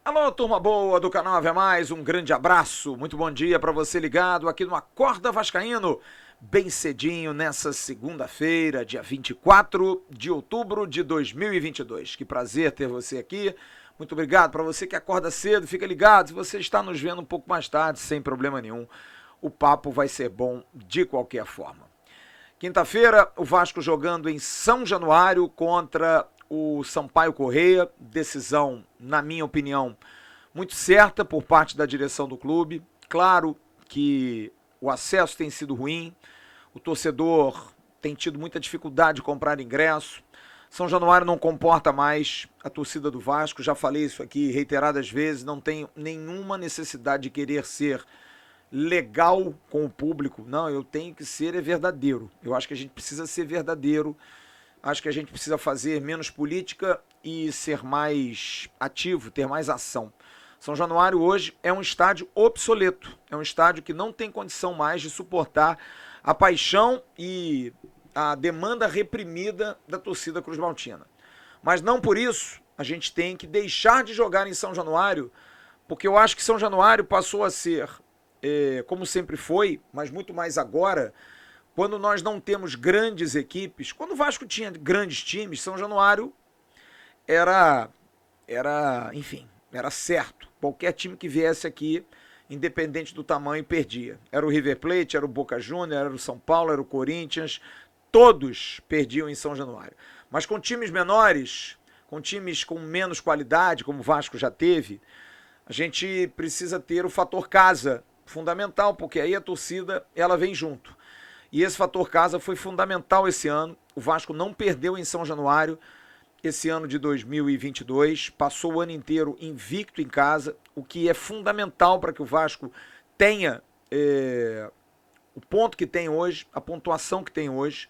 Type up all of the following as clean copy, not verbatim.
Alô, turma boa do canal Ave Mais, um grande abraço, muito bom dia para você ligado aqui no Acorda Vascaíno, bem cedinho nessa segunda-feira, dia 24 de outubro de 2022. Que prazer ter você aqui, muito obrigado para você que acorda cedo, fica ligado, se você está nos vendo um pouco mais tarde, sem problema nenhum, o papo vai ser bom de qualquer forma. Quinta-feira, o Vasco jogando em São Januário contra o Sampaio Corrêa, decisão, na minha opinião, muito certa por parte da direção do clube. Claro que o acesso tem sido ruim, o torcedor tem tido muita dificuldade de comprar ingresso. São Januário não comporta mais a torcida do Vasco, já falei isso aqui reiteradas vezes, não tenho nenhuma necessidade de querer ser legal com o público. Não, eu tenho que ser verdadeiro. Eu acho que a gente precisa ser verdadeiro. Acho que a gente precisa fazer menos política e ser mais ativo, ter mais ação. São Januário hoje é um estádio obsoleto. É um estádio que não tem condição mais de suportar a paixão e a demanda reprimida da torcida cruzmaltina. Mas não por isso a gente tem que deixar de jogar em São Januário, porque eu acho que São Januário passou a ser, como sempre foi, mas muito mais agora, quando nós não temos grandes equipes. Quando o Vasco tinha grandes times, São Januário era certo. Qualquer time que viesse aqui, independente do tamanho, perdia. Era o River Plate, era o Boca Juniors, era o São Paulo, era o Corinthians, todos perdiam em São Januário. Mas com times menores, com times com menos qualidade, como o Vasco já teve, a gente precisa ter o fator casa, fundamental, porque aí a torcida ela vem junto. E esse fator casa foi fundamental esse ano. O Vasco não perdeu em São Januário esse ano de 2022. Passou o ano inteiro invicto em casa, o que é fundamental para que o Vasco tenha o ponto que tem hoje, a pontuação que tem hoje.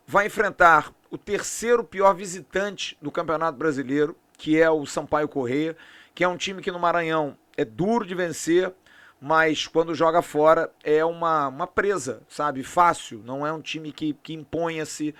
Vai enfrentar o terceiro pior visitante do Campeonato Brasileiro, que é o Sampaio Corrêa, que é um time que no Maranhão é duro de vencer, mas quando joga fora é uma presa, sabe? Fácil, não é um time que imponha-se,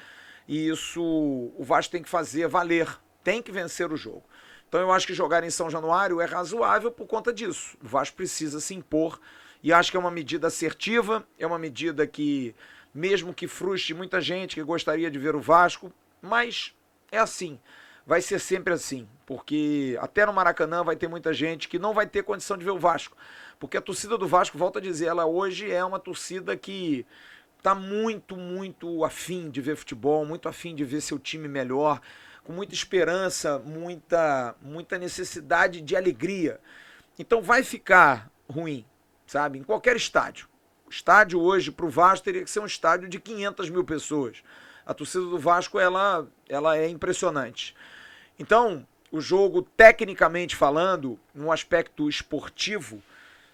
e isso o Vasco tem que fazer valer, tem que vencer o jogo. Então eu acho que jogar em São Januário é razoável por conta disso. O Vasco precisa se impor e acho que é uma medida assertiva, é uma medida que, mesmo que frustre muita gente que gostaria de ver o Vasco, mas é assim. Vai ser sempre assim, porque até no Maracanã vai ter muita gente que não vai ter condição de ver o Vasco, porque a torcida do Vasco, volto a dizer, ela hoje é uma torcida que está muito afim de ver futebol, muito afim de ver seu time melhor, com muita esperança, muita necessidade de alegria. Então vai ficar ruim, sabe, em qualquer estádio. O estádio hoje para o Vasco teria que ser um estádio de 500 mil pessoas. A torcida do Vasco ela é impressionante. Então, o jogo, tecnicamente falando, no aspecto esportivo,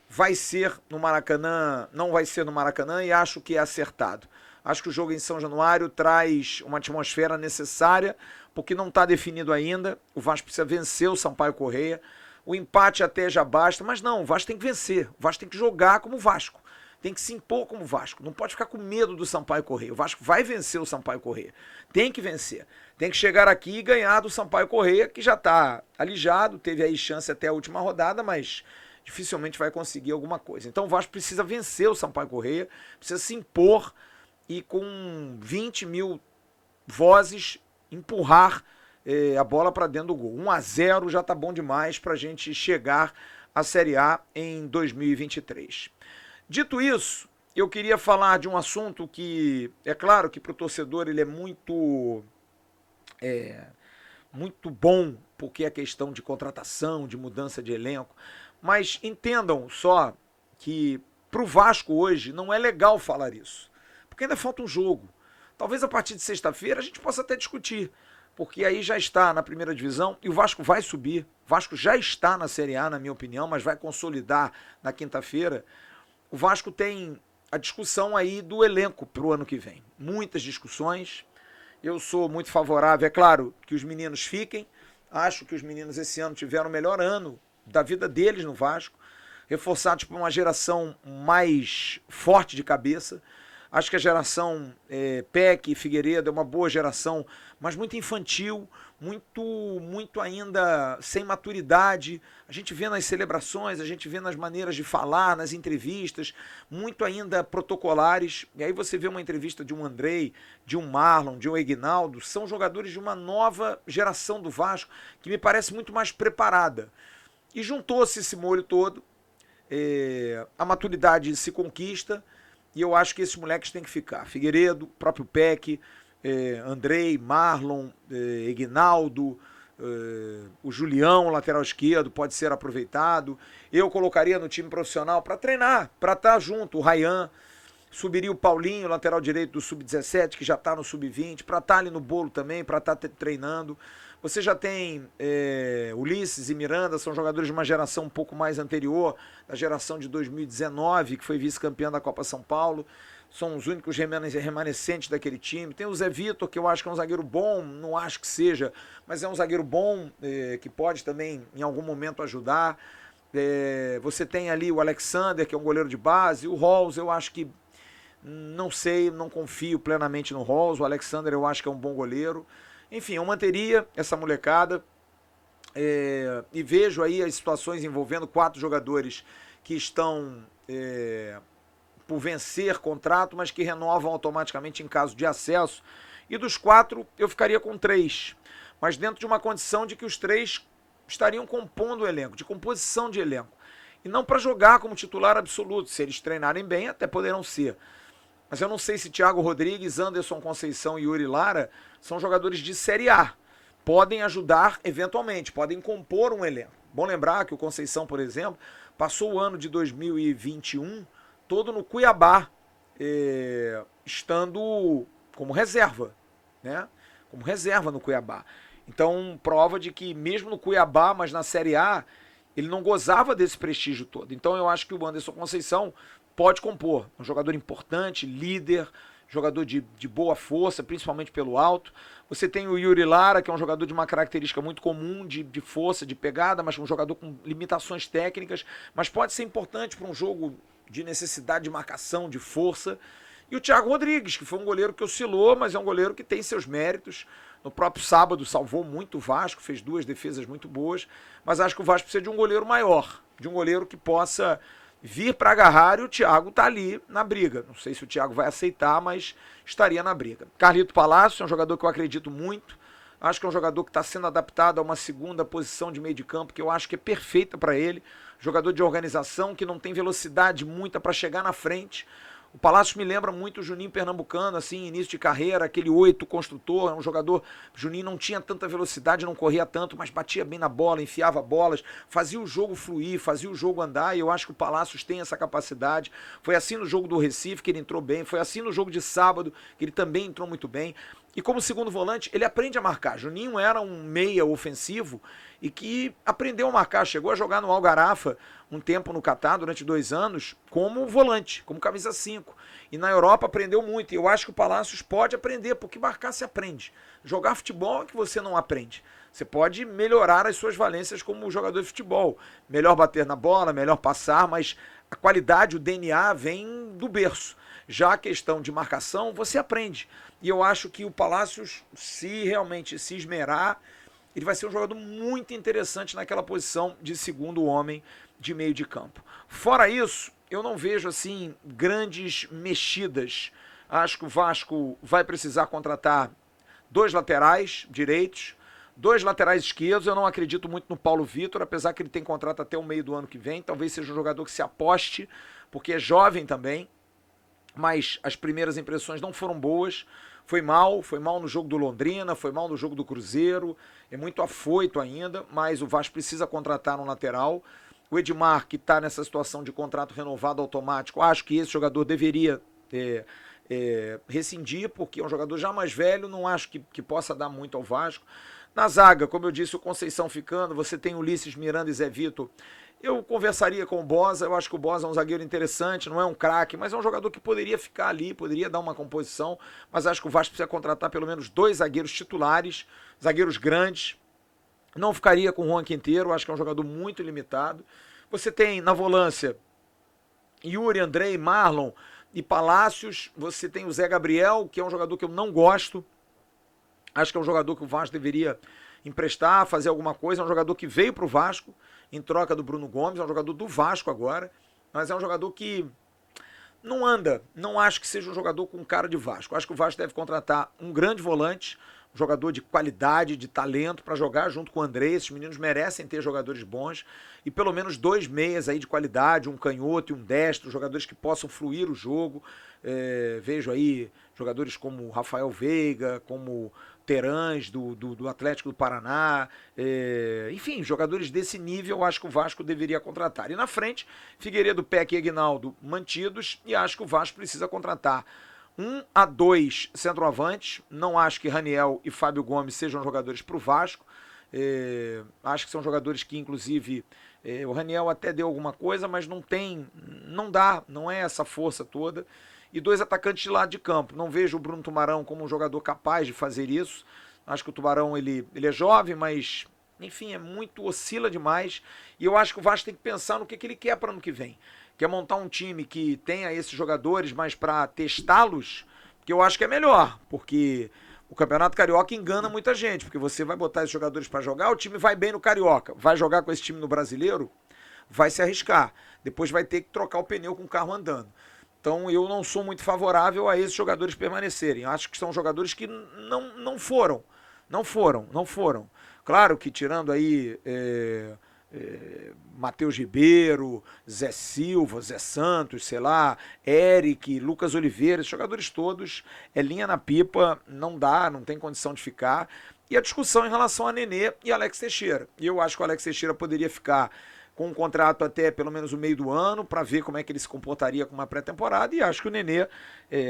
vai ser no Maracanã, não vai ser no Maracanã, e acho que é acertado. Acho que o jogo em São Januário traz uma atmosfera necessária, porque não está definido ainda. O Vasco precisa vencer o Sampaio Corrêa. O empate até já basta, mas não, o Vasco tem que vencer. O Vasco tem que jogar como o Vasco. Tem que se impor como o Vasco. Não pode ficar com medo do Sampaio Corrêa. O Vasco vai vencer o Sampaio Corrêa. Tem que vencer. Tem que chegar aqui e ganhar do Sampaio Corrêa, que já está alijado, teve aí chance até a última rodada, mas dificilmente vai conseguir alguma coisa. Então o Vasco precisa vencer o Sampaio Corrêa, precisa se impor e com 20 mil vozes empurrar a bola para dentro do gol. 1-0 já está bom demais para a gente chegar à Série A em 2023. Dito isso, eu queria falar de um assunto que, é claro que para o torcedor ele é muito bom, porque é questão de contratação, de mudança de elenco, mas entendam só que para o Vasco hoje não é legal falar isso, porque ainda falta um jogo. Talvez a partir de sexta-feira a gente possa até discutir, porque aí já está na primeira divisão e o Vasco vai subir. O Vasco já está na Série A, na minha opinião, mas vai consolidar na quinta-feira. O Vasco tem a discussão aí do elenco para o ano que vem. Muitas discussões. Eu sou muito favorável, é claro, que os meninos fiquem. Acho que os meninos esse ano tiveram o melhor ano da vida deles no Vasco, reforçados por uma geração mais forte de cabeça. Acho que a geração Peck e Figueiredo é uma boa geração, mas muito infantil, muito ainda sem maturidade. A gente vê nas celebrações, a gente vê nas maneiras de falar, nas entrevistas, muito ainda protocolares. E aí você vê uma entrevista de um Andrei, de um Marlon, de um Egnaldo, são jogadores de uma nova geração do Vasco, que me parece muito mais preparada. E juntou-se esse molho todo, a maturidade se conquista, e eu acho que esses moleques têm que ficar. Figueiredo, próprio Peck, Andrei, Marlon, Egnaldo, o Julião, lateral esquerdo, pode ser aproveitado. Eu colocaria no time profissional para treinar, para estar junto. O Ryan, subiria o Paulinho, lateral direito do Sub-17, que já está no Sub-20, para estar ali no bolo também, para estar treinando. Você já tem Ulisses e Miranda, são jogadores de uma geração um pouco mais anterior, da geração de 2019, que foi vice-campeão da Copa São Paulo. São os únicos remanescentes daquele time. Tem o Zé Vitor, que eu acho que é um zagueiro bom, não acho que seja, mas é um zagueiro bom, que pode também em algum momento ajudar. Você tem ali o Alexander, que é um goleiro de base. O Halls, eu acho que, não sei, não confio plenamente no Halls. O Alexander eu acho que é um bom goleiro. Enfim, eu manteria essa molecada, e vejo aí as situações envolvendo 4 jogadores que estão por vencer contrato, mas que renovam automaticamente em caso de acesso. E dos 4, eu ficaria com 3, mas dentro de uma condição de que os 3 estariam compondo o elenco, de composição de elenco. E não para jogar como titular absoluto. Se eles treinarem bem, até poderão ser. Mas eu não sei se Thiago Rodrigues, Anderson Conceição e Yuri Lara são jogadores de Série A. Podem ajudar eventualmente, podem compor um elenco. Bom lembrar que o Conceição, por exemplo, passou o ano de 2021 todo no Cuiabá, estando como reserva, né? Como reserva no Cuiabá. Então, prova de que mesmo no Cuiabá, mas na Série A, ele não gozava desse prestígio todo. Então eu acho que o Anderson Conceição pode compor. Um jogador importante, líder, jogador de boa força, principalmente pelo alto. Você tem o Yuri Lara, que é um jogador de uma característica muito comum, de força, de pegada, mas um jogador com limitações técnicas, mas pode ser importante para um jogo de necessidade de marcação, de força. E o Thiago Rodrigues, que foi um goleiro que oscilou, mas é um goleiro que tem seus méritos. No próprio sábado salvou muito o Vasco, fez 2 defesas muito boas, mas acho que o Vasco precisa de um goleiro maior, de um goleiro que possa vir para agarrar, e o Thiago tá ali na briga. Não sei se o Thiago vai aceitar, mas estaria na briga. Carlito Palácio é um jogador que eu acredito muito. Acho que é um jogador que está sendo adaptado a uma segunda posição de meio de campo, que eu acho que é perfeita para ele. Jogador de organização, que não tem velocidade muita para chegar na frente. O Palácio me lembra muito o Juninho Pernambucano, assim, início de carreira, aquele 8 construtor, um jogador. Juninho não tinha tanta velocidade, não corria tanto, mas batia bem na bola, enfiava bolas, fazia o jogo fluir, fazia o jogo andar, e eu acho que o Palácios tem essa capacidade. Foi assim no jogo do Recife, que ele entrou bem, foi assim no jogo de sábado, que ele também entrou muito bem. E como segundo volante, ele aprende a marcar. Juninho era um meia ofensivo e que aprendeu a marcar, chegou a jogar no Algarafa um tempo no Catar, durante 2 anos, como volante, como camisa 5. E na Europa aprendeu muito. E eu acho que o Palácios pode aprender, porque marcar se aprende. Jogar futebol é que você não aprende. Você pode melhorar as suas valências como jogador de futebol. Melhor bater na bola, melhor passar, mas a qualidade, o DNA vem do berço. Já a questão de marcação, você aprende. E eu acho que o Palácios, se realmente se esmerar, ele vai ser um jogador muito interessante naquela posição de segundo homem de meio de campo. Fora isso, eu não vejo assim grandes mexidas. Acho que o Vasco vai precisar contratar 2 laterais direitos, 2 laterais esquerdos. Eu não acredito muito no Paulo Vitor, apesar que ele tem contrato até o meio do ano que vem. Talvez seja um jogador que se aposte, porque é jovem também. Mas as primeiras impressões não foram boas. Foi mal no jogo do Londrina, foi mal no jogo do Cruzeiro, é muito afoito ainda, mas o Vasco precisa contratar um lateral. O Edmar, que está nessa situação de contrato renovado automático, acho que esse jogador deveria rescindir, porque é um jogador já mais velho, não acho que possa dar muito ao Vasco. Na zaga, como eu disse, o Conceição ficando, você tem Ulisses, Miranda e Zé Vitor. Eu conversaria com o Bosa, eu acho que o Bosa é um zagueiro interessante, não é um craque, mas é um jogador que poderia ficar ali, poderia dar uma composição, mas acho que o Vasco precisa contratar pelo menos 2 zagueiros titulares, zagueiros grandes. Não ficaria com o Juan Quinteiro, acho que é um jogador muito limitado. Você tem na volância Yuri, Andrei, Marlon, e Palácios. Você tem o Zé Gabriel, que é um jogador que eu não gosto. Acho que é um jogador que o Vasco deveria emprestar, fazer alguma coisa. É um jogador que veio para o Vasco em troca do Bruno Gomes. É um jogador do Vasco agora. Mas é um jogador que não anda. Não acho que seja um jogador com cara de Vasco. Acho que o Vasco deve contratar um grande volante, um jogador de qualidade, de talento, para jogar junto com o André. Esses meninos merecem ter jogadores bons. E pelo menos 2 meias aí de qualidade, um canhoto e um destro, jogadores que possam fluir o jogo. Vejo aí jogadores como Rafael Veiga, como Terãs do Atlético do Paraná, enfim, jogadores desse nível eu acho que o Vasco deveria contratar. E na frente, Figueiredo, Peck e Aguinaldo mantidos, e acho que o Vasco precisa contratar 1 a 2 centroavantes. Não acho que Raniel e Fábio Gomes sejam jogadores para o Vasco. Acho que são jogadores que, inclusive, o Raniel até deu alguma coisa, mas não dá, não é essa força toda. E 2 atacantes de lado de campo. Não vejo o Bruno Tubarão como um jogador capaz de fazer isso. Acho que o Tubarão ele é jovem, mas, enfim, oscila demais. E eu acho que o Vasco tem que pensar no que ele quer para ano que vem. Quer montar um time que tenha esses jogadores, mas para testá-los, que eu acho que é melhor, porque o Campeonato Carioca engana muita gente, porque você vai botar esses jogadores para jogar, o time vai bem no Carioca, vai jogar com esse time no Brasileiro, vai se arriscar. Depois vai ter que trocar o pneu com o carro andando. Então eu não sou muito favorável a esses jogadores permanecerem. Acho que são jogadores que não foram. Claro que tirando aí Matheus Ribeiro, Zé Silva, Zé Santos, sei lá, Eric, Lucas Oliveira, esses jogadores todos é linha na pipa, não dá, não tem condição de ficar. E a discussão em relação a Nenê e Alex Teixeira. E eu acho que o Alex Teixeira poderia ficar com um contrato até pelo menos o meio do ano, para ver como é que ele se comportaria com uma pré-temporada, e acho que o Nenê,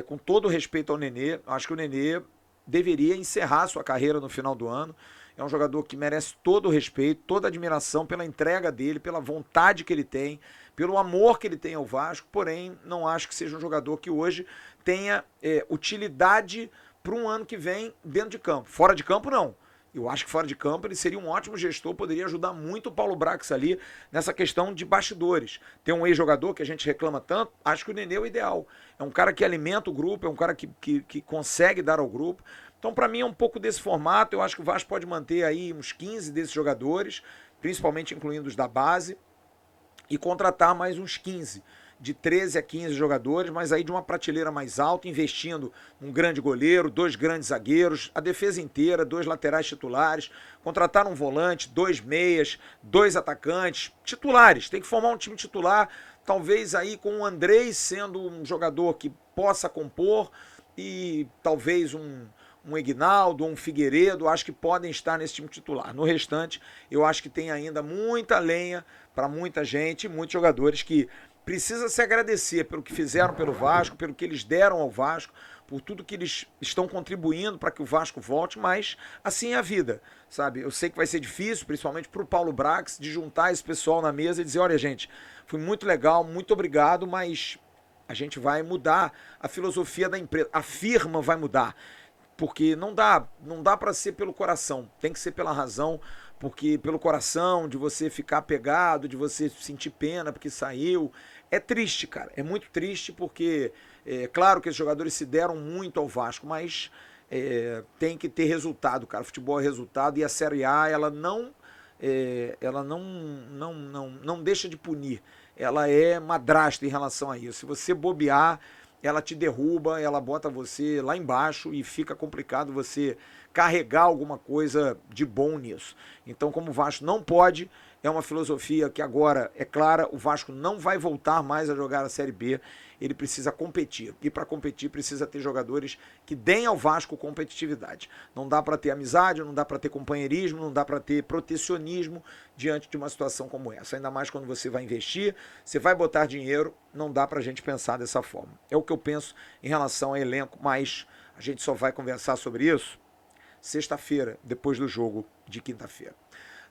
com todo o respeito ao Nenê, acho que o Nenê deveria encerrar sua carreira no final do ano. É um jogador que merece todo o respeito, toda a admiração pela entrega dele, pela vontade que ele tem, pelo amor que ele tem ao Vasco, porém não acho que seja um jogador que hoje tenha utilidade para um ano que vem dentro de campo. Fora de campo, não. Eu acho que fora de campo ele seria um ótimo gestor, poderia ajudar muito o Paulo Brax ali nessa questão de bastidores. Tem um ex-jogador que a gente reclama tanto, acho que o Nenê é o ideal. É um cara que alimenta o grupo, é um cara que consegue dar ao grupo. Então, para mim, é um pouco desse formato. Eu acho que o Vasco pode manter aí uns 15 desses jogadores, principalmente incluindo os da base, e contratar mais uns 15. De 13 a 15 jogadores, mas aí de uma prateleira mais alta, investindo um grande goleiro, 2 grandes zagueiros, a defesa inteira, 2 laterais titulares, contratar um volante, 2 meias, 2 atacantes, titulares, tem que formar um time titular, talvez aí com o Andrei sendo um jogador que possa compor e talvez um Aguinaldo, um Figueiredo, acho que podem estar nesse time titular. No restante, eu acho que tem ainda muita lenha para muita gente, muitos jogadores que precisa se agradecer pelo que fizeram pelo Vasco, pelo que eles deram ao Vasco, por tudo que eles estão contribuindo para que o Vasco volte, mas assim é a vida, sabe? Eu sei que vai ser difícil, principalmente para o Paulo Brax, de juntar esse pessoal na mesa e dizer, olha gente, foi muito legal, muito obrigado, mas a gente vai mudar a filosofia da empresa, a firma vai mudar, porque não dá para ser pelo coração, tem que ser pela razão, porque pelo coração, de você ficar apegado, de você sentir pena porque saiu, é triste, cara, é muito triste porque, claro que os jogadores se deram muito ao Vasco, mas tem que ter resultado, cara, futebol é resultado e a Série A, ela não deixa de punir, ela é madrasta em relação a isso, se você bobear, ela te derruba, ela bota você lá embaixo e fica complicado você carregar alguma coisa de bom nisso. Então, como o Vasco não pode, é uma filosofia que agora é clara, o Vasco não vai voltar mais a jogar a Série B, ele precisa competir. E para competir precisa ter jogadores que deem ao Vasco competitividade. Não dá para ter amizade, não dá para ter companheirismo, não dá para ter protecionismo diante de uma situação como essa. Ainda mais quando você vai investir, você vai botar dinheiro, não dá para a gente pensar dessa forma. É o que eu penso em relação ao elenco, mas a gente só vai conversar sobre isso sexta-feira, depois do jogo de quinta-feira.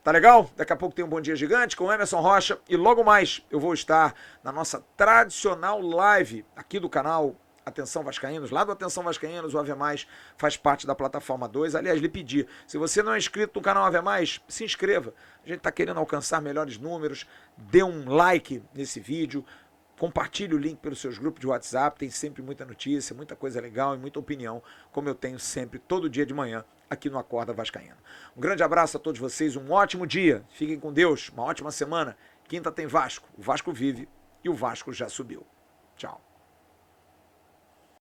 Tá legal? Daqui a pouco tem um Bom Dia Gigante com o Emerson Rocha e logo mais eu vou estar na nossa tradicional live aqui do canal Atenção Vascaínos, lá do Atenção Vascaínos, o Ave Mais faz parte da plataforma 2. Aliás, lhe pedir, se você não é inscrito no canal Ave Mais, se inscreva. A gente está querendo alcançar melhores números, dê um like nesse vídeo, Compartilhe o link pelos seus grupos de WhatsApp, tem sempre muita notícia, muita coisa legal e muita opinião, como eu tenho sempre, todo dia de manhã, aqui no Acorda Vascaíno. Um grande abraço a todos vocês, um ótimo dia, fiquem com Deus, uma ótima semana. Quinta tem Vasco, o Vasco vive e o Vasco já subiu. Tchau.